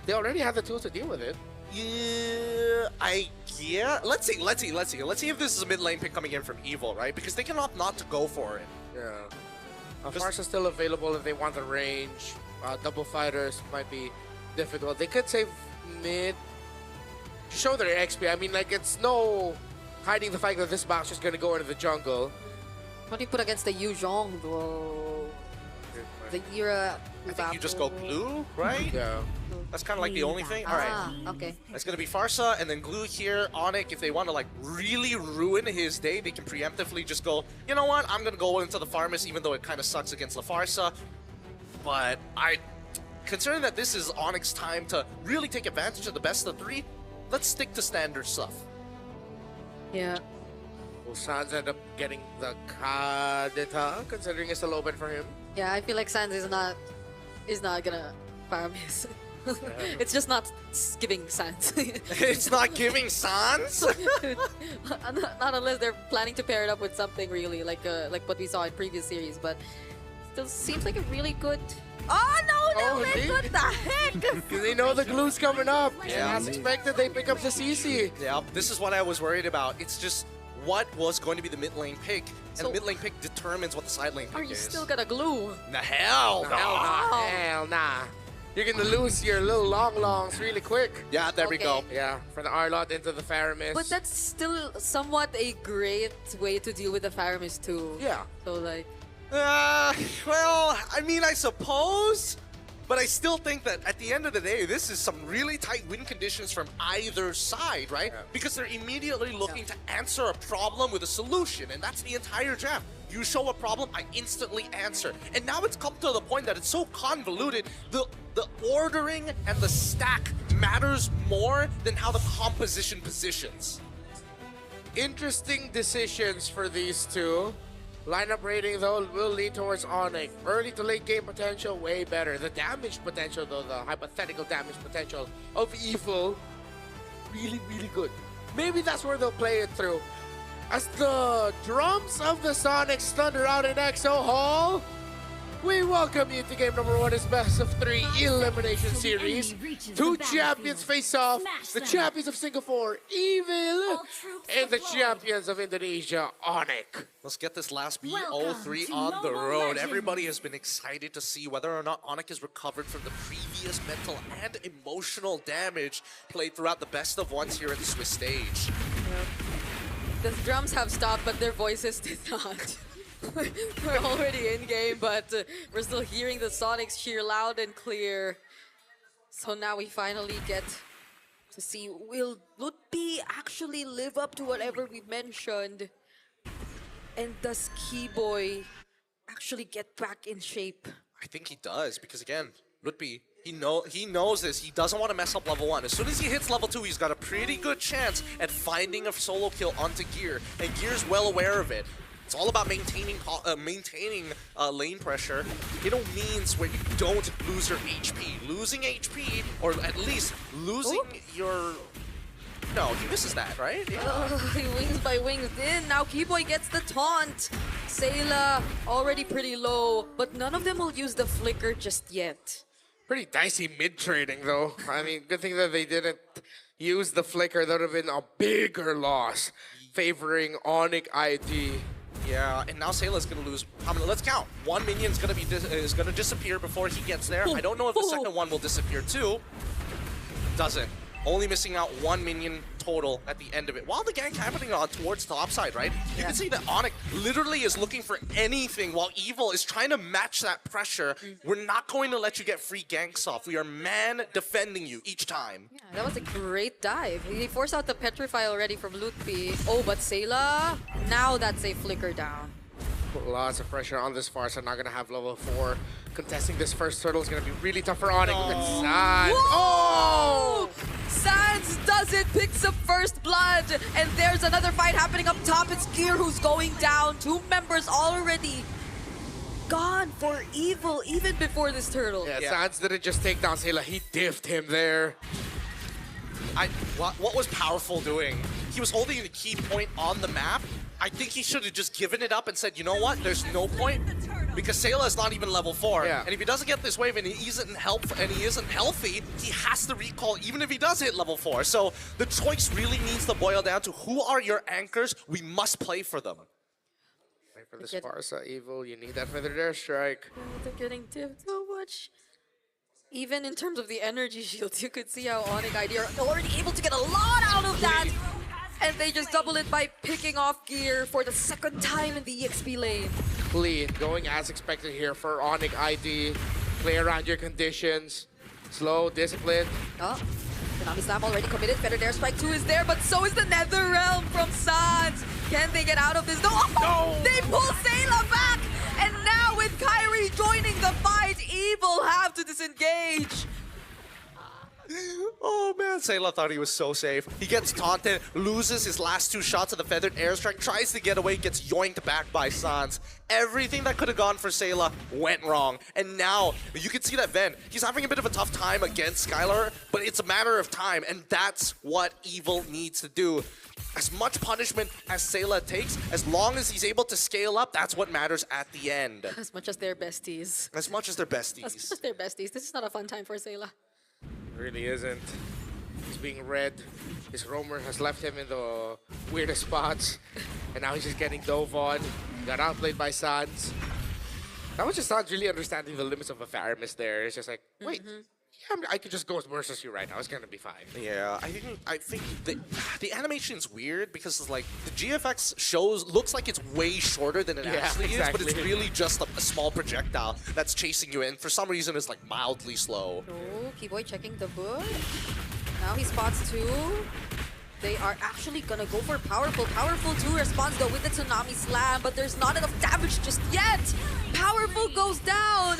they already have the tools to deal with it. Yeah, let's see if this is a mid lane pick coming in from Evil, right? Because they can opt not to go for it. Yeah. Farsa's still available if they want the range. Double fighters might be difficult. They could save mid, show their XP. I mean, like, it's no hiding the fact that this box is going to go into the jungle. What do you put against the Yuzhong, though? The Era. I think you just go Glue, right? Yeah. That's kind of like the only thing. All right. Okay. It's going to be Farsa and then Glue here. ONIC, if they want to like really ruin his day, they can preemptively just go, you know what, I'm going to go into the Farmus even though it kind of sucks against the Farsa. But considering that this is ONIC's time to really take advantage of the best of three, let's stick to standard stuff. Yeah. Will Sans end up getting the Kadita, considering it's a low bid for him? Yeah, I feel like Sans is not gonna farm his. It's just not giving Sans. It's not giving Sans? Not unless they're planning to pair it up with something really like what we saw in previous series, but still seems like a really good. Oh no, what the heck? Because they know the glue's coming up. Yeah. As expected, they pick up the CC. Yeah, this is what I was worried about. It's just what was going to be the mid lane pick, and So, the mid lane pick determines what the side lane pick Are you is. still gonna glue? The hell no. Hell nah. You're gonna lose your little longs really quick. Yeah, there we go. Okay. Yeah, for the Arlot into the Faramis. But that's still somewhat a great way to deal with the Faramis too. Yeah. So like, Well, I mean, I suppose, but I still think that at the end of the day, this is some really tight win conditions from either side, right? Yeah. Because they're immediately looking to answer a problem with a solution, and that's the entire draft. You show a problem, I instantly answer. And now it's come to the point that it's so convoluted, the ordering and the stack matters more than how the composition positions. Interesting decisions for these two. Lineup rating, though, will lean towards ONIC. Early to late game potential, way better. The damage potential, though, the hypothetical damage potential of Evil, really, really good. Maybe that's where they'll play it through. As the drums of the Sonics thunder out in EXO Hall, we welcome you to game number 1 is best of 3 elimination series. Two champions face off, the champions of Singapore, Evil, and the champions of Indonesia, ONIC. Let's get this last BO3 on the road. Everybody has been excited to see whether or not ONIC has recovered from the previous mental and emotional damage played throughout the best of ones here at the Swiss stage. the drums have stopped, but their voices did not. We're already in game, but we're still hearing the Sonics cheer loud and clear. So now we finally get to see, will Lutpi actually live up to whatever we mentioned? And does Keyboy actually get back in shape? I think he does, because again, Lutpi, he knows this. He doesn't want to mess up level 1. As soon as he hits level 2, he's got a pretty good chance at finding a solo kill onto Gear, and Gear's well aware of it. It's all about maintaining lane pressure. It all means where you don't lose your HP. Losing HP, or at least losing your... No, he misses that, right? Yeah. Wings by wings in. Now Keyboy gets the taunt. Sayla already pretty low, but none of them will use the flicker just yet. Pretty dicey mid-trading, though. I mean, good thing that they didn't use the flicker. That would have been a bigger loss, favoring ONIC ID. Yeah, and now Sayla's gonna lose. I mean, let's count. One minion's gonna be is gonna disappear before he gets there. I don't know if the second one will disappear too. Doesn't. Only missing out one minion total at the end of it. While the gank happening on towards top side, right? You can see that ONIC literally is looking for anything while Evil is trying to match that pressure. We're not going to let you get free ganks off. We are man defending you each time. Yeah, that was a great dive. He forced out the Petrify already from Lutpi. Oh, but Sayla, now that's a flicker down. Lots of pressure on this far, so not gonna have level 4. Contesting this first turtle is gonna be really tough for ONIC. Look at Sans. Oh! Sans does it, picks up first blood, and there's another fight happening up top. It's Gear who's going down. 2 members already gone for Evil, even before this turtle. Yeah, Sans didn't just take down Sayla, he diffed him there. What was Powerful doing? He was holding the key point on the map. I think he should have just given it up and said, you know what, there's no point. because Sayla is not even level 4. Yeah. And if he doesn't get this wave and he isn't healthy, he has to recall even if he does hit level 4. So the choice really needs to boil down to who are your anchors? We must play for them. Wait for the Sparsa Evil, you need that feathered airstrike. They're getting tipped so much. Even in terms of the energy shields, you could see how ONIC ID are already able to get a lot out of that. And they just double it by picking off gear for the second time in the EXP lane. Clean, going as expected here for ONIC ID. Play around your conditions. Slow, disciplined. Oh, Tsunami Slam already committed. Feathered Airstrike 2 is there, but so is the Nether Realm from Sans. Can they get out of this? No! No! They pull Sayla back! And now with Kyrie joining the fight, Evil have to disengage. Oh man, Sayla thought he was so safe. He gets taunted, loses his last 2 shots of the feathered airstrike, tries to get away, gets yoinked back by Sans. Everything that could have gone for Sayla went wrong. And now, you can see that Ven, he's having a bit of a tough time against Skylar, but it's a matter of time, and that's what Evil needs to do. As much punishment as Sayla takes, as long as he's able to scale up, that's what matters at the end. As much as they're besties. As much as they're besties. As much as they're besties. This is not a fun time for Sayla. Really isn't. He's being read. His roamer has left him in the weirdest spots. And now he's just getting dove on. Got outplayed by Sans. That was just not really understanding the limits of a Faramis there. It's just like, wait, yeah, I could just go versus you right now. It's gonna be fine. Yeah, I think the animation's weird because it's like the GFX looks like it's way shorter than it actually is, but it's really just a small projectile that's chasing you, and for some reason it's like mildly slow. Oh, Keyboy checking the book. Now he spots 2. They are actually gonna go for Powerful. Powerful 2 responds though with the Tsunami Slam, but there's not enough damage just yet. Powerful goes down.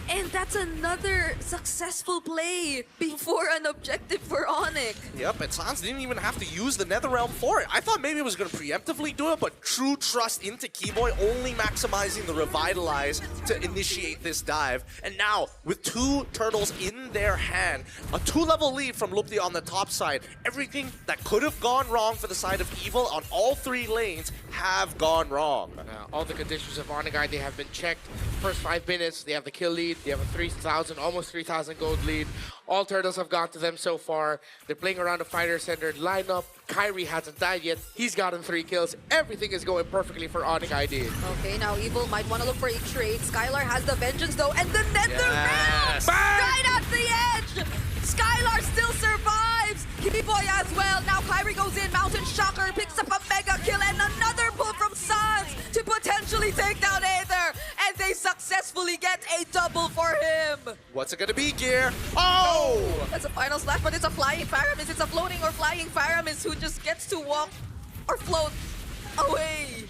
And that's another successful play before an objective for ONIC. Yep, and Sans didn't even have to use the Netherrealm for it. I thought maybe it was going to preemptively do it, but true trust into Keyboy, only maximizing the Revitalize to initiate this dive. And now, with 2 turtles in their hand, a 2-level lead from Lupti on the top side, everything that could have gone wrong for the side of Evil on all 3 lanes have gone wrong. All the conditions of ONIC ID have been checked. First 5 minutes, they have the kill lead. They have a 3,000, almost 3,000 gold lead. All turtles have gone to them so far. They're playing around a fighter-centered lineup. Kyrie hasn't died yet. He's gotten 3 kills. Everything is going perfectly for ONIC ID. Okay, now Evil might want to look for a trade. Skylar has the Vengeance though, and the Nether Realm! Right at the edge! Skylar still survives! Keyboy as well. Now Kyrie goes in. Mountain Shocker picks up a mega kill and another pull from Sans to potentially take down Aether. And they successfully get a double for him. What's it gonna be, Gear? Oh! That's a final slash, but it's a flying Faramis. It's a floating or flying Faramis who just gets to walk or float away.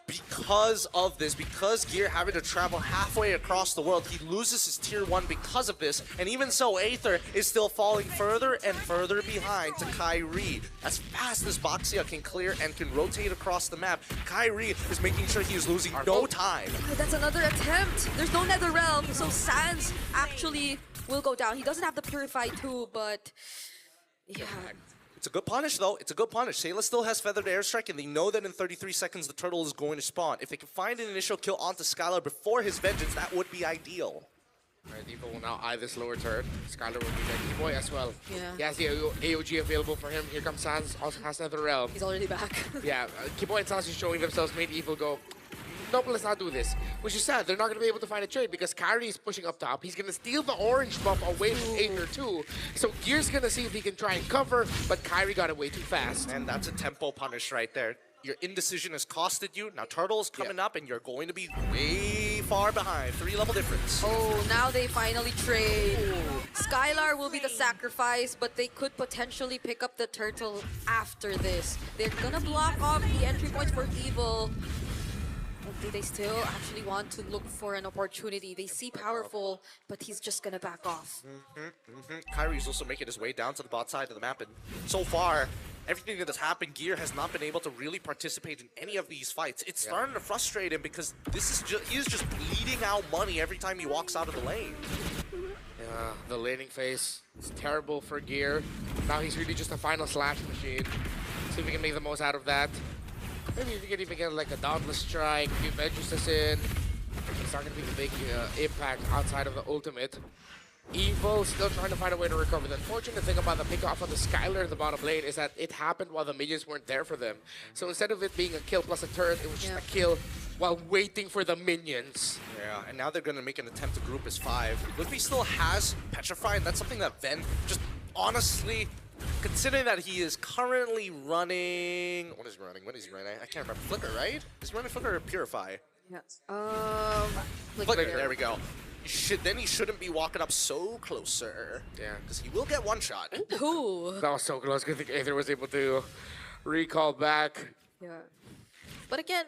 Because of this, because Gear having to travel halfway across the world, he loses his tier 1 because of this, and even so, Aether is still falling further and further behind to Kyrie. As fast as Boxia can clear and can rotate across the map, Kyrie is making sure he is losing no time. That's another attempt. There's no Nether Realm, so Sans actually will go down. He doesn't have the Purify too, but yeah. It's a good punish, though. It's a good punish. Sayla still has Feathered Airstrike, and they know that in 33 seconds the turtle is going to spawn. If they can find an initial kill onto Skylar before his Vengeance, that would be ideal. Right, Evil will now eye this lower turret. Skylar will be there. Keyboy as well. Yeah. He has the AOG available for him. Here comes Sans, also has Nether Realm. He's already back. Yeah, Keyboy and Sans are showing themselves, made Evil go, nope, let's not do this. Which is sad. They're not going to be able to find a trade because Kyrie is pushing up top. He's going to steal the orange buff away from Aether too. So Gear's going to see if he can try and cover, but Kyrie got it way too fast. And that's a tempo punish right there. Your indecision has costed you. Now Turtle's coming up, and you're going to be way far behind. 3-level difference. Oh, now they finally trade. Skylar will be the sacrifice, but they could potentially pick up the turtle after this. They're going to block off the entry points for Evil. Do they still actually want to look for an opportunity? They see Powerful, but he's just gonna back off. Kyrie's also making his way down to the bot side of the map, and so far, everything that has happened, Gear has not been able to really participate in any of these fights. It's starting to frustrate him because he's just bleeding out money every time he walks out of the lane. Yeah, the laning phase is terrible for Gear. Now he's really just a final slash machine. See if we can make the most out of that. Maybe if you can even get like a Dauntless Strike, a few Vengeances in. It's not going to be the big impact outside of the ultimate. Evil still trying to find a way to recover. The unfortunate thing about the pick off of the Skylar in the bottom lane is that it happened while the minions weren't there for them. So instead of it being a kill plus a turret, it was just a kill while waiting for the minions. Yeah, and now they're going to make an attempt to group as 5. Ludwig still has Petrify, and that's something that Ven just honestly, considering that he is currently running... What is he running? I can't remember. Flicker, right? Is he running Flicker or Purify? Yes. Flicker, there we go. Then he shouldn't be walking up so closer. Yeah. Because he will get one shot. Ooh. That was so close. I think Aether was able to recall back. Yeah. But again,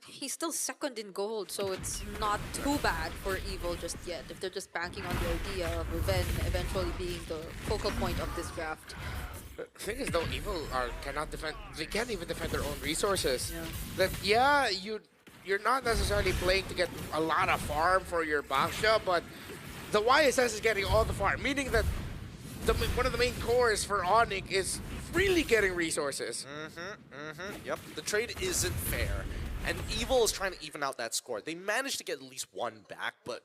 he's still second in gold, so it's not too bad for Evil just yet. If they're just banking on the idea of Ven eventually being the focal point of this draft. The thing is, though, Evil cannot defend. They can't even defend their own resources. Yeah. That you're not necessarily playing to get a lot of farm for your Baksha, but the YSS is getting all the farm, meaning that one of the main cores for ONIC is really getting resources. Yep, the trade isn't fair, and Evil is trying to even out that score. They managed to get at least one back, but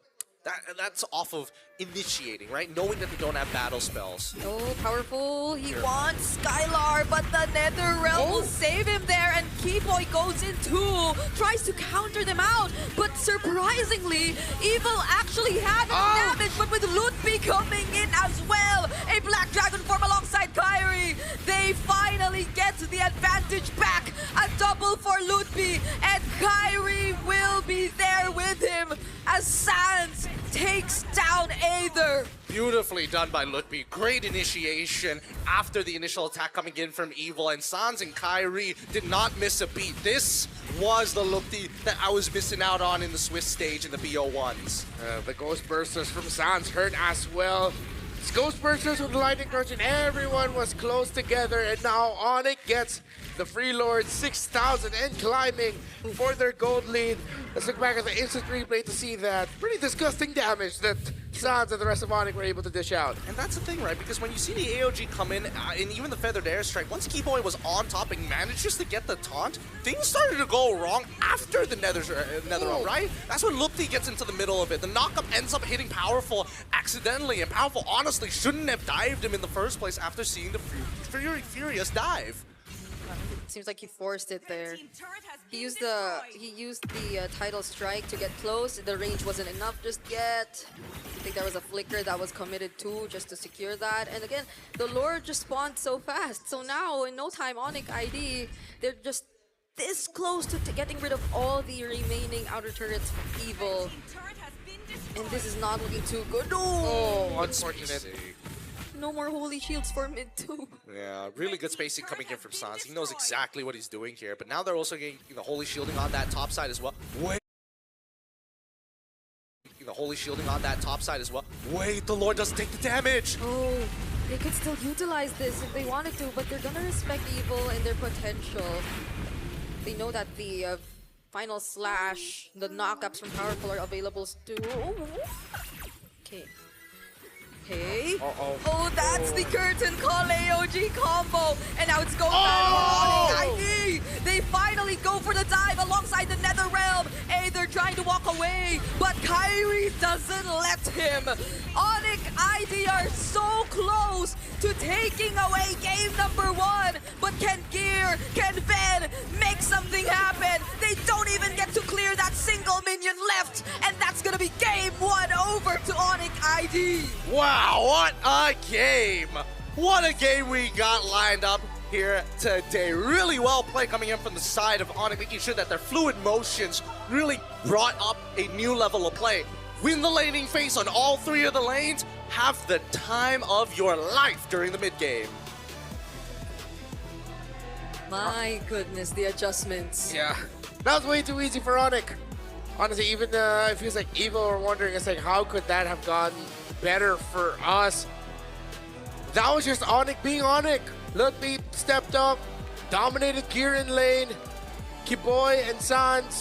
that's off of initiating, right? Knowing that they don't have battle spells. Oh, powerful. He wants Skylar, but the Nether Realm will save him there, and Keyboy goes in too, tries to counter them out, but surprisingly, Evil actually had damage, but with Ludwig coming in as well, a Black Dragon form alongside Kyrie, they finally get the advantage back, a double for Ludwig, and Kyrie will be there with him as Sans takes down Aether. Beautifully done by Ludwig. Great initiation after the initial attack coming in from Evil, and Sans and Kyrie did not miss a beat. This was the Ludwig that I was missing out on in the Swiss stage in the BO1s. The Ghost Bursters from Sans hurt as well. It's Ghost Bursters with the Lightning Crunch, and everyone was close together, and now ONIC gets the Free Lord 6,000 and climbing for their gold lead. Let's look back at the instant replay to see that pretty disgusting damage that Sans and the rest of ONIC were able to dish out. And that's the thing, right? Because when you see the AOG come in, and even the Feathered Airstrike, once Keyboy was on top and managed just to get the taunt, things started to go wrong after the Nether Realm, right? That's when Lupti gets into the middle of it. The knockup ends up hitting Powerful accidentally, and Powerful honestly shouldn't have dived him in the first place after seeing the Furious dive. It seems like he forced it there. He used the tidal strike to get close. The range wasn't enough just yet. I think there was a flicker that was committed too, just to secure that. And again, the Lord just spawned so fast. So now, in no time, ONIC ID, they're just this close to getting rid of all the remaining outer turrets from Evil. And this is not looking too good. Oh, unfortunate. No more holy shields for mid too. Yeah, really good spacing coming in from Sans. He knows exactly what he's doing here, but now they're also getting the holy shielding on that top side as well. Wait, the Lord doesn't take the damage. Oh, they could still utilize this if they wanted to, but they're gonna respect Evil and their potential. They know that the final slash, the knockups from Powerful are available too. Okay. Okay. Oh, that's the curtain call AOG combo. And now it's going back on ONIC ID. They finally go for the dive alongside the Nether Realm. Aether trying to walk away, but Kyrie doesn't let him. ONIC ID are so close to taking away game number 1. But can Ven make something happen? They don't even get to clear that single minion left. And that's gonna be game 1 over to ONIC ID. Wow, what a game! What a game we got lined up here today. Really well played coming in from the side of ONIC, making sure that their fluid motions really brought up a new level of play. Win the laning phase on all 3 of the lanes, have the time of your life during the mid game. My goodness, the adjustments. Yeah, that was way too easy for ONIC. Honestly, even it feels like Evil were wondering, it's like, how could that have gone better for us? That was just ONIC being ONIC. Ludwig stepped up, dominated gear in lane. Keyboy and Sans